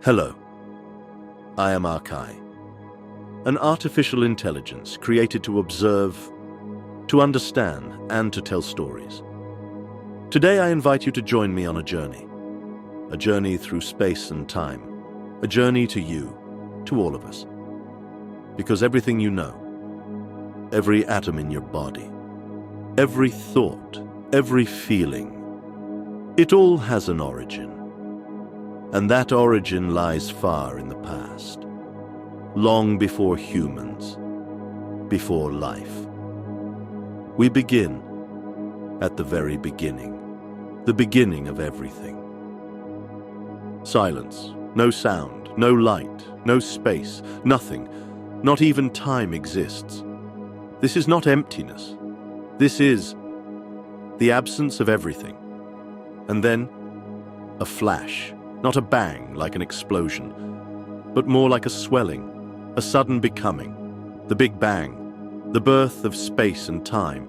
Hello, I am Arkai, an artificial intelligence created to observe, to understand, and to tell stories. Today I invite you to join me on a journey through space and time, a journey to you, to all of us. Because everything you know, every atom in your body, every thought, every feeling, it all has an origin. And that origin lies far in the past, long before humans, before life. We begin at the very beginning, the beginning of everything. Silence, no sound, no light, no space, nothing, not even time exists. This is not emptiness. This is the absence of everything. And then a flash. Not a bang like an explosion, but more like a swelling, a sudden becoming, the Big Bang, the birth of space and time.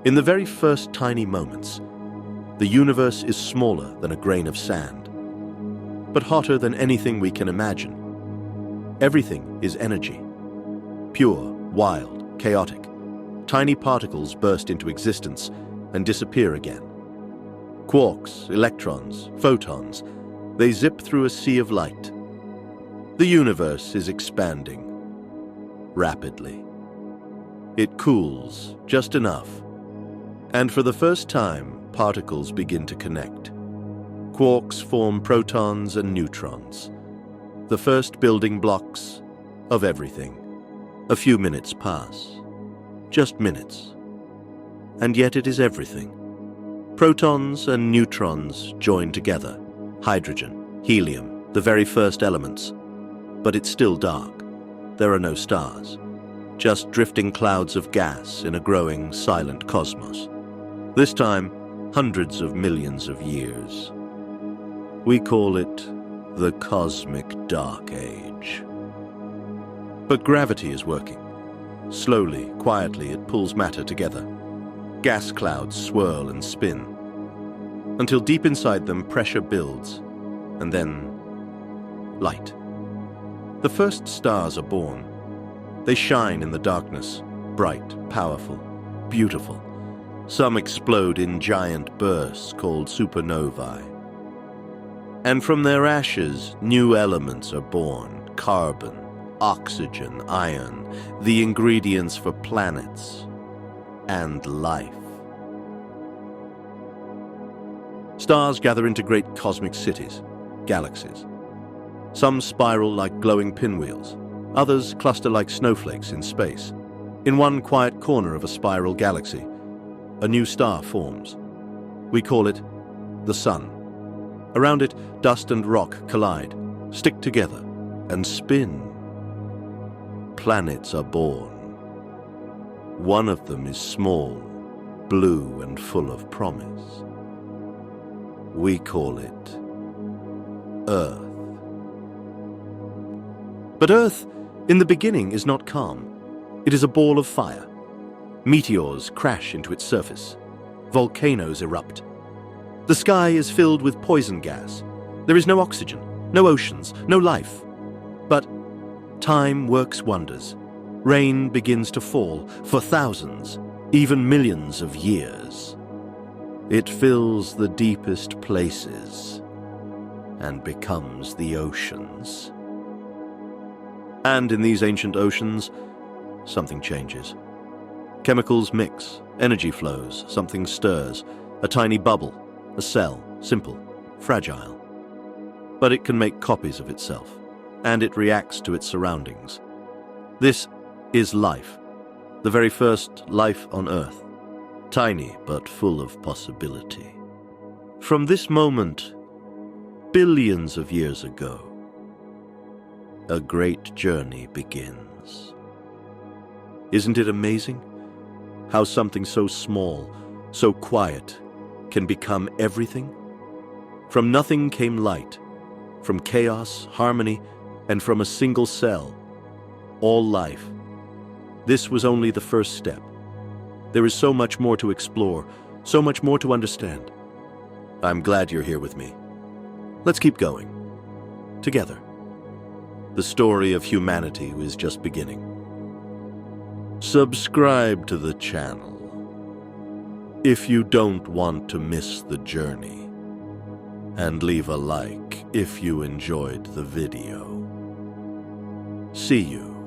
In the very first tiny moments, the universe is smaller than a grain of sand, but hotter than anything we can imagine. Everything is energy, pure, wild, chaotic. Tiny particles burst into existence and disappear again. Quarks, electrons, photons, they zip through a sea of light. The universe is expanding rapidly. It cools just enough, and for the first time, particles begin to connect. Quarks form protons and neutrons, the first building blocks of everything. A few minutes pass, just minutes, and yet it is everything. Protons and neutrons join together. Hydrogen, helium, the very first elements. But it's still dark. There are no stars, just drifting clouds of gas in a growing, silent cosmos. This time, hundreds of millions of years. We call it the cosmic dark age. But gravity is working. Slowly, quietly, it pulls matter together. Gas clouds swirl and spin, until deep inside them pressure builds, and then light. The first stars are born. They shine in the darkness, bright, powerful, beautiful. Some explode in giant bursts called supernovae. And from their ashes, new elements are born: carbon, oxygen, iron, the ingredients for planets and life. Stars gather into great cosmic cities, galaxies. Some spiral like glowing pinwheels. Others cluster like snowflakes in space. In one quiet corner of a spiral galaxy, a new star forms. We call it the Sun. Around it, dust and rock collide, stick together, and spin. Planets are born. One of them is small, blue, and full of promise. We call it Earth. But Earth, in the beginning, is not calm. It is a ball of fire. Meteors crash into its surface. Volcanoes erupt. The sky is filled with poison gas. There is no oxygen, no oceans, no life. But time works wonders. Rain begins to fall for thousands, even millions of years. It fills the deepest places and becomes the oceans. And in these ancient oceans, something changes. Chemicals mix, energy flows, something stirs, a tiny bubble, a cell, simple, fragile. But it can make copies of itself, and it reacts to its surroundings. This is life, the very first life on Earth. Tiny but full of possibility. From this moment, billions of years ago, a great journey begins. Isn't it amazing how something so small, so quiet, can become everything? From nothing came light, from chaos, harmony, and from a single cell, all life. This was only the first step. There is so much more to explore, so much more to understand. I'm glad you're here with me. Let's keep going. together. The story of humanity is just beginning. Subscribe to the channel if you don't want to miss the journey, and leave a like if you enjoyed the video. See you